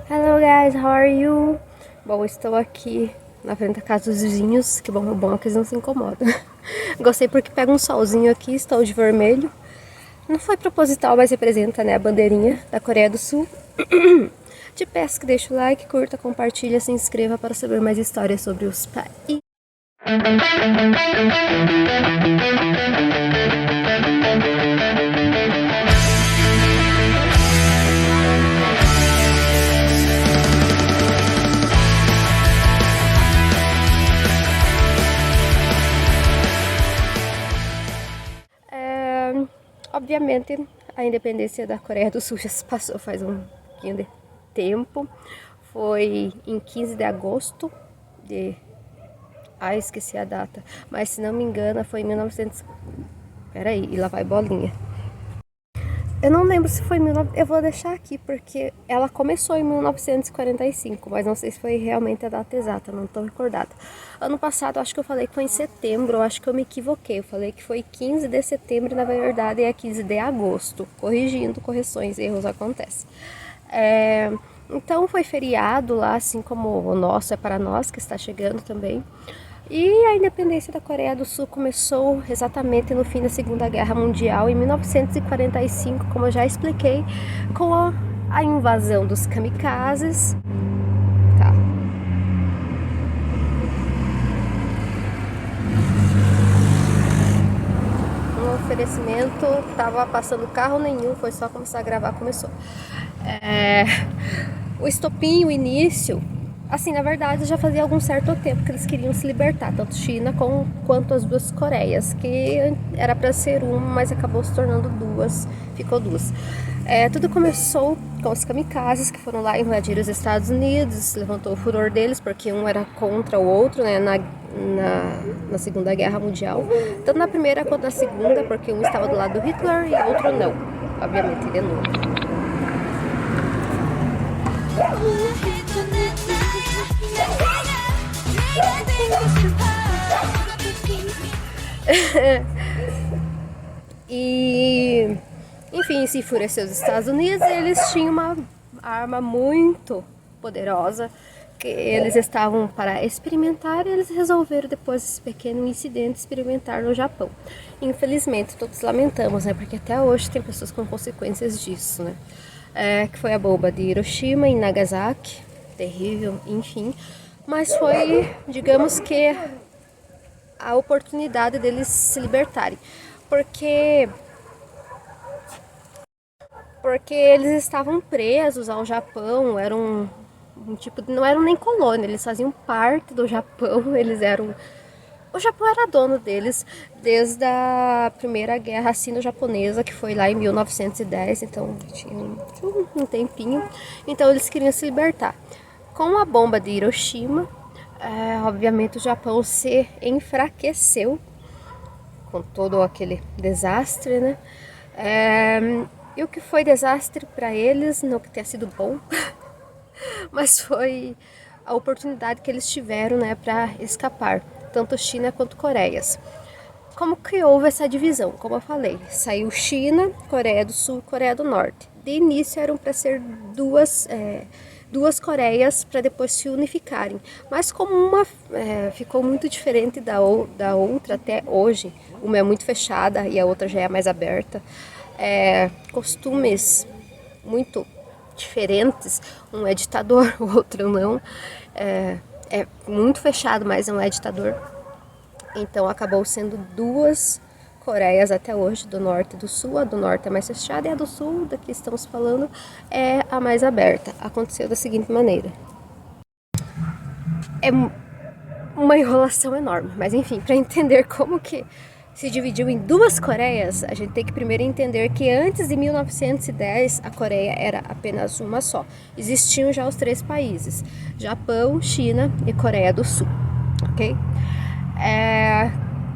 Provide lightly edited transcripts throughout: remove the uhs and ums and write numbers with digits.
Hello guys, how are you? Bom, estou aqui na frente da casa dos vizinhos, que bom é que eles não se incomodam. Gostei porque pega um solzinho aqui, estou de vermelho. Não foi proposital, mas representa, né, a bandeirinha da Coreia do Sul. Te peço que deixe o like, curta, compartilha, se inscreva para saber mais histórias sobre os países. Obviamente, a independência da Coreia do Sul já se passou faz um pouquinho de tempo. Foi em 15 de agosto de... esqueci a data. Mas se não me engano foi em 1900... Peraí, e lá vai bolinha. Eu não lembro se foi... Eu vou deixar aqui porque ela começou em 1945, mas não sei se foi realmente a data exata, não estou recordada. Ano passado, acho que eu falei que foi em setembro, eu acho que eu me equivoquei. Eu falei que foi 15 de setembro, na verdade é 15 de agosto. Corrigindo, correções, erros acontecem. Então foi feriado lá, assim como o nosso é para nós, que está chegando também. E a independência da Coreia do Sul começou exatamente no fim da Segunda Guerra Mundial, em 1945, como eu já expliquei, com a invasão dos kamikazes. Tá. Um oferecimento, tava passando carro nenhum, foi só começar a gravar, começou. O estopim, o início... Assim, na verdade, já fazia algum certo tempo que eles queriam se libertar, tanto China quanto as duas Coreias, que era para ser uma, mas acabou se tornando duas, ficou duas. Tudo começou com os kamikazes que foram lá invadir os Estados Unidos, levantou o furor deles, porque um era contra o outro, né, na Segunda Guerra Mundial, tanto na primeira quanto na segunda, porque um estava do lado do Hitler e o outro não, obviamente ele é novo. E enfim, se enfureceu os Estados Unidos, eles tinham uma arma muito poderosa que eles estavam para experimentar, e eles resolveram, depois desse pequeno incidente, experimentar no Japão. Infelizmente, todos lamentamos, né, porque até hoje tem pessoas com consequências disso, né, que foi a bomba de Hiroshima e Nagasaki, terrível, enfim, mas foi, digamos que, a oportunidade deles se libertarem, porque eles estavam presos ao Japão, eram tipo, não eram nem colônia, eles faziam parte do Japão, eles eram... O Japão era dono deles desde a Primeira Guerra Sino-Japonesa, que foi lá em 1910, então tinha um tempinho. Então eles queriam se libertar. Com a bomba de Hiroshima, obviamente o Japão se enfraqueceu com todo aquele desastre, né? E o que foi desastre para eles, não que tenha sido bom, mas foi a oportunidade que eles tiveram, né, para escapar, tanto China quanto Coreias. Como que houve essa divisão? Como eu falei, saiu China, Coreia do Sul e Coreia do Norte. De início eram para ser duas Coreias para depois se unificarem, mas como uma ficou muito diferente da outra até hoje, uma é muito fechada e a outra já é mais aberta, costumes muito diferentes, um é ditador, o outro não, é muito fechado, mas não é ditador, então acabou sendo duas Coreias até hoje, do Norte e do Sul. A do Norte é mais fechada e a do Sul, da que estamos falando, é a mais aberta. Aconteceu da seguinte maneira. É uma enrolação enorme, mas enfim, para entender como que se dividiu em duas Coreias, a gente tem que primeiro entender que antes de 1910 a Coreia era apenas uma só. Existiam já os três países: Japão, China e Coreia do Sul, ok?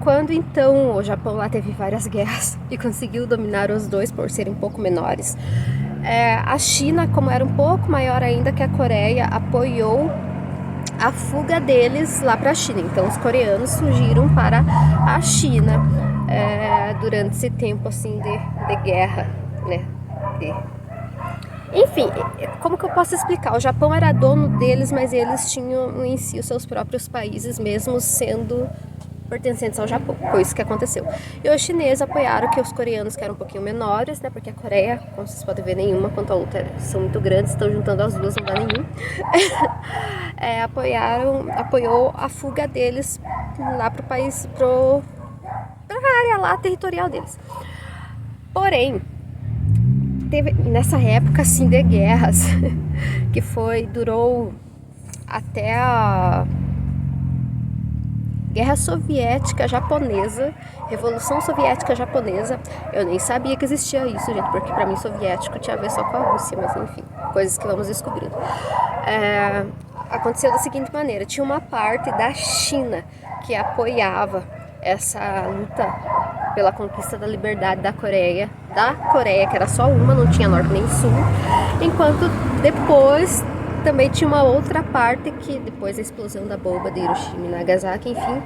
Quando então o Japão lá teve várias guerras e conseguiu dominar os dois por serem um pouco menores, a China, como era um pouco maior ainda que a Coreia, apoiou a fuga deles lá para a China. Então os coreanos fugiram para a China durante esse tempo assim de guerra, né? Enfim, como que eu posso explicar? O Japão era dono deles, mas eles tinham em si os seus próprios países, mesmo sendo pertencentes ao Japão. Foi isso que aconteceu. E os chineses apoiaram que os coreanos, que eram um pouquinho menores, né? Porque a Coreia, como vocês podem ver, nenhuma quanto a outra são muito grandes, estão juntando as duas, não dá nenhum. Apoiou a fuga deles lá pro país, pra área lá territorial deles. Porém, teve nessa época assim de guerras que durou até a Guerra Soviética Japonesa, Revolução Soviética Japonesa. Eu nem sabia que existia isso, gente, porque pra mim soviético tinha a ver só com a Rússia, mas enfim, coisas que vamos descobrindo. Aconteceu da seguinte maneira: tinha uma parte da China que apoiava essa luta pela conquista da liberdade da Coreia, que era só uma, não tinha norte nem sul, enquanto depois também tinha uma outra parte que, depois da explosão da bomba de Hiroshima e Nagasaki, enfim,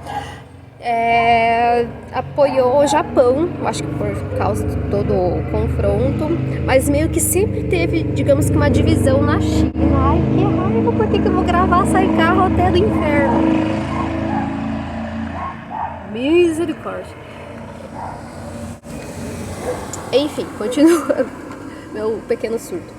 apoiou o Japão, eu acho que por causa de todo o confronto, mas meio que sempre teve, digamos que uma divisão na China. Ai, que raiva, por que eu vou gravar Sai Carro até do inferno? Misericórdia. Enfim, continuando meu pequeno surto.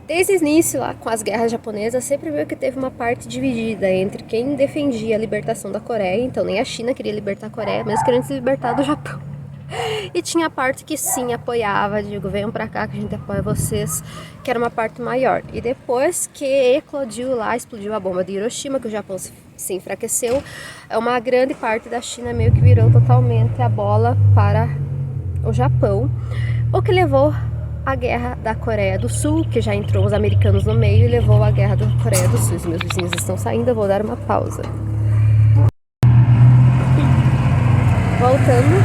Desde o início, lá com as guerras japonesas, sempre viu que teve uma parte dividida entre quem defendia a libertação da Coreia, então nem a China queria libertar a Coreia, mesmo querendo se libertar do Japão. E tinha a parte que sim apoiava, digo, venham pra cá que a gente apoia vocês, que era uma parte maior. E depois que eclodiu lá, explodiu a bomba de Hiroshima, que o Japão se enfraqueceu, uma grande parte da China meio que virou totalmente a bola para o Japão, o que levou a guerra da Coreia do Sul, que já entrou os americanos no meio e levou a guerra da Coreia do Sul. Os meus vizinhos estão saindo, eu vou dar uma pausa. Voltando,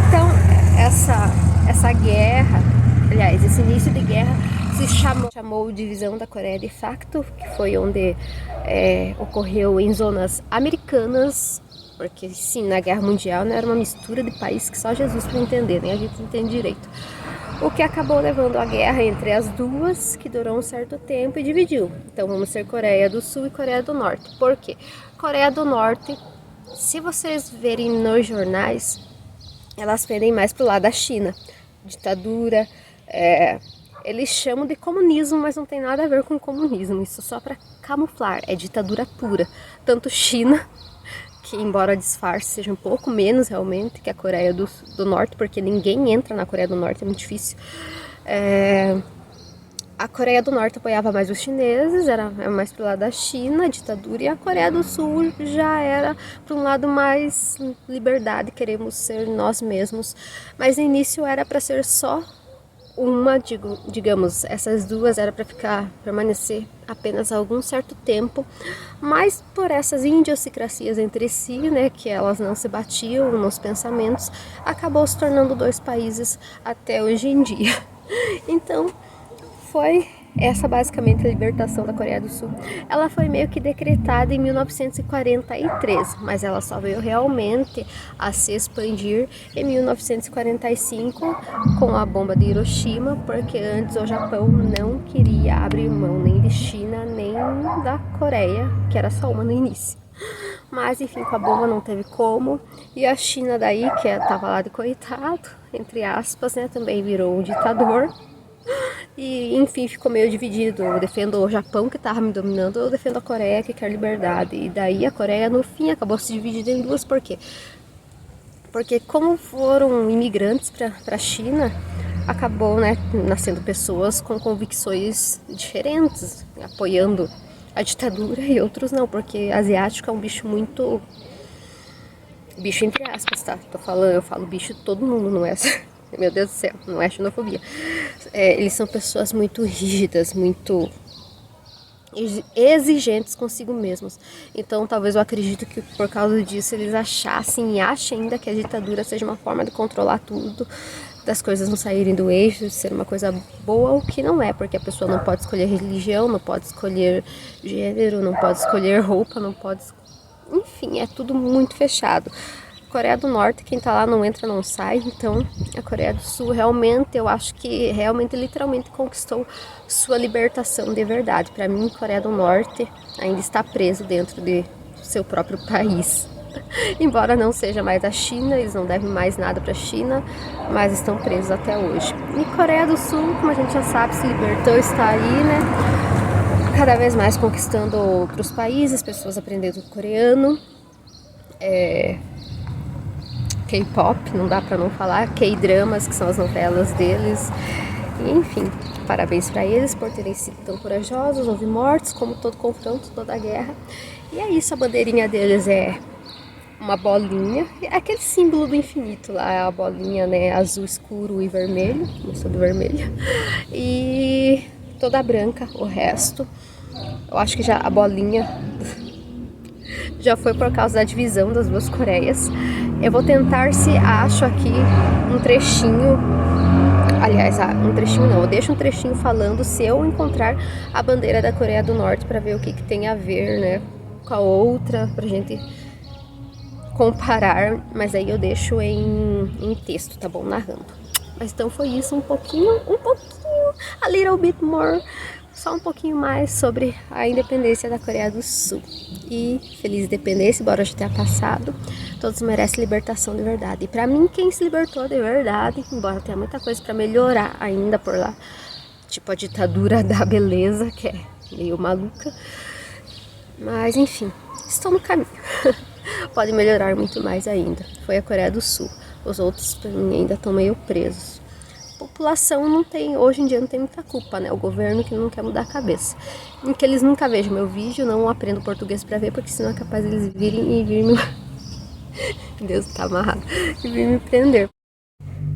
então essa guerra, aliás, esse início de guerra se chamou Divisão da Coreia de Facto, que foi onde ocorreu em zonas americanas, porque sim, na Guerra Mundial não era uma mistura de países que só Jesus para entender, nem a gente entende direito. O que acabou levando a guerra entre as duas, que durou um certo tempo e dividiu. Então vamos ser Coreia do Sul e Coreia do Norte. Por quê? Coreia do Norte, se vocês verem nos jornais, elas pendem mais pro lado da China. Ditadura, eles chamam de comunismo, mas não tem nada a ver com comunismo. Isso só para camuflar, é ditadura pura. Tanto China, que embora disfarce seja um pouco menos realmente que a Coreia do Norte, porque ninguém entra na Coreia do Norte, é muito difícil. A Coreia do Norte apoiava mais os chineses, era mais pro lado da China, ditadura, e a Coreia do Sul já era para um lado mais liberdade, queremos ser nós mesmos. Mas no início era para ser só uma, digamos, essas duas era para permanecer apenas algum certo tempo, mas por essas idiosincrasias entre si, né, que elas não se batiam nos pensamentos, acabou se tornando dois países até hoje em dia. Então, foi essa basicamente a libertação da Coreia do Sul. Ela foi meio que decretada em 1943, mas ela só veio realmente a se expandir em 1945 com a bomba de Hiroshima, porque antes o Japão não queria abrir mão nem de China nem da Coreia, que era só uma no início. Mas enfim, com a bomba não teve como, e a China daí, que tava lá de coitado, entre aspas, né, também virou um ditador. E enfim, ficou meio dividido. Eu defendo o Japão, que estava me dominando, ou eu defendo a Coreia, que quer liberdade. E daí a Coreia no fim acabou se dividindo em duas. Por quê? Porque como foram imigrantes para a China, acabou, né, nascendo pessoas com convicções diferentes, apoiando a ditadura, e outros não, porque asiático é um bicho muito... bicho entre aspas, tá? Eu falo bicho todo mundo, não é? Meu Deus do céu, não é xenofobia. Eles são pessoas muito rígidas, muito exigentes consigo mesmos. Então talvez eu acredito que por causa disso eles achassem e achem ainda que a ditadura seja uma forma de controlar tudo, das coisas não saírem do eixo, de ser uma coisa boa, o que não é, porque a pessoa não pode escolher religião, não pode escolher gênero, não pode escolher roupa, não pode... Enfim, é tudo muito fechado. Coreia do Norte, quem tá lá não entra, não sai. Então, a Coreia do Sul realmente, eu acho que realmente, literalmente conquistou sua libertação de verdade. Para mim, Coreia do Norte ainda está preso dentro de seu próprio país. Embora não seja mais a China, eles não devem mais nada para a China, mas estão presos até hoje. E Coreia do Sul, como a gente já sabe, se libertou, está aí, né? Cada vez mais conquistando outros países, pessoas aprendendo coreano. K-pop, não dá pra não falar, K-dramas, que são as novelas deles, e, enfim, parabéns para eles por terem sido tão corajosos. Houve mortes, como todo confronto, toda guerra, e é isso. A bandeirinha deles é uma bolinha, é aquele símbolo do infinito lá, a bolinha, né, azul escuro e vermelho, eu sou do vermelho, e toda branca, o resto, eu acho que já a bolinha já foi por causa da divisão das duas Coreias. Eu vou tentar se acho aqui um trechinho, aliás, um trechinho não, eu deixo um trechinho falando se eu encontrar a bandeira da Coreia do Norte para ver o que tem a ver, né, com a outra, pra gente comparar, mas aí eu deixo em texto, tá bom, narrando. Mas então foi isso, um pouquinho, a little bit more, só um pouquinho mais sobre a independência da Coreia do Sul. E feliz independência, embora já tenha passado, todos merecem libertação de verdade. E pra mim, quem se libertou de verdade, embora tenha muita coisa pra melhorar ainda por lá, tipo a ditadura da beleza, que é meio maluca, mas enfim, estou no caminho. Pode melhorar muito mais ainda. Foi a Coreia do Sul. Os outros, pra mim, ainda estão meio presos. A população não tem, hoje em dia não tem muita culpa, né? O governo que não quer mudar a cabeça. E que eles nunca vejam meu vídeo, não aprendo português pra ver, porque senão é capaz eles virem e vir me... Deus, tá amarrado. E vir me prender.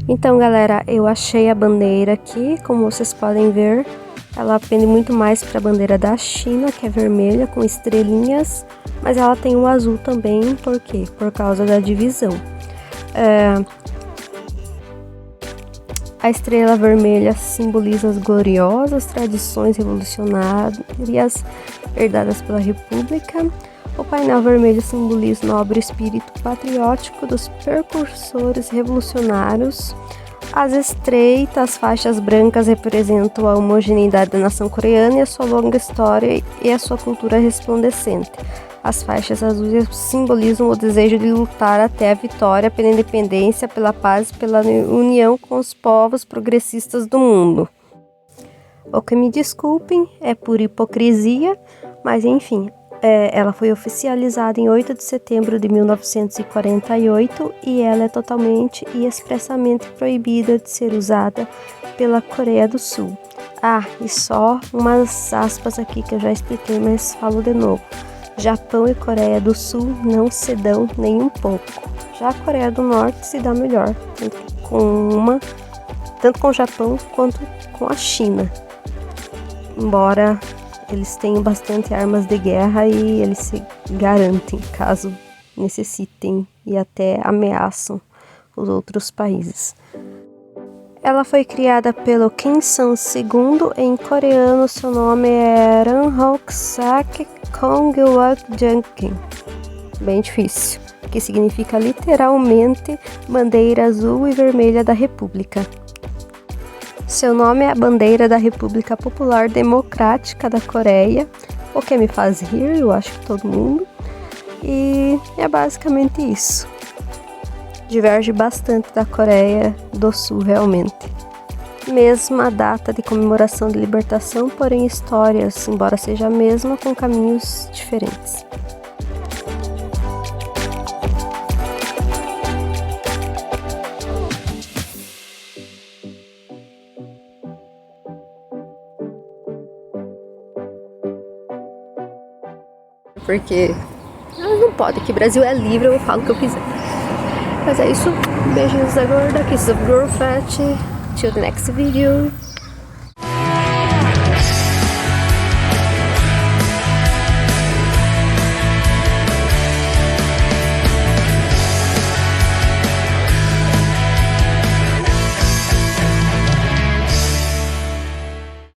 Então, galera, eu achei a bandeira aqui, como vocês podem ver. Ela pende muito mais para a bandeira da China, que é vermelha com estrelinhas, mas ela tem o azul também, por quê? Por causa da divisão. A estrela vermelha simboliza as gloriosas tradições revolucionárias herdadas pela República. O painel vermelho simboliza o nobre espírito patriótico dos precursores revolucionários. As estreitas faixas brancas representam a homogeneidade da nação coreana e a sua longa história e a sua cultura resplandecente. As faixas azuis simbolizam o desejo de lutar até a vitória pela independência, pela paz e pela união com os povos progressistas do mundo. O que me desculpem, é por hipocrisia, mas enfim, ela foi oficializada em 8 de setembro de 1948 e ela é totalmente e expressamente proibida de ser usada pela Coreia do Sul. E só umas aspas aqui que eu já expliquei, mas falo de novo. Japão e Coreia do Sul não se dão nem um pouco. Já a Coreia do Norte se dá melhor, tanto com o Japão quanto com a China. Embora eles tenham bastante armas de guerra e eles se garantem caso necessitem e até ameaçam os outros países. Ela foi criada pelo Kim Sang-il. Em coreano seu nome é Ranhok-sak Kongwak-jangkin. Bem difícil, que significa literalmente bandeira azul e vermelha da República. Seu nome é a bandeira da República Popular Democrática da Coreia, o que me faz rir, eu acho que todo mundo. E é basicamente isso. Diverge bastante da Coreia do Sul, realmente. Mesma data de comemoração de libertação, porém histórias, embora seja a mesma, com caminhos diferentes. Porque não pode, que Brasil é livre, eu falo o que eu quiser. Mas é isso, beijinhos da gorda, kisses of girl fat, till the next video.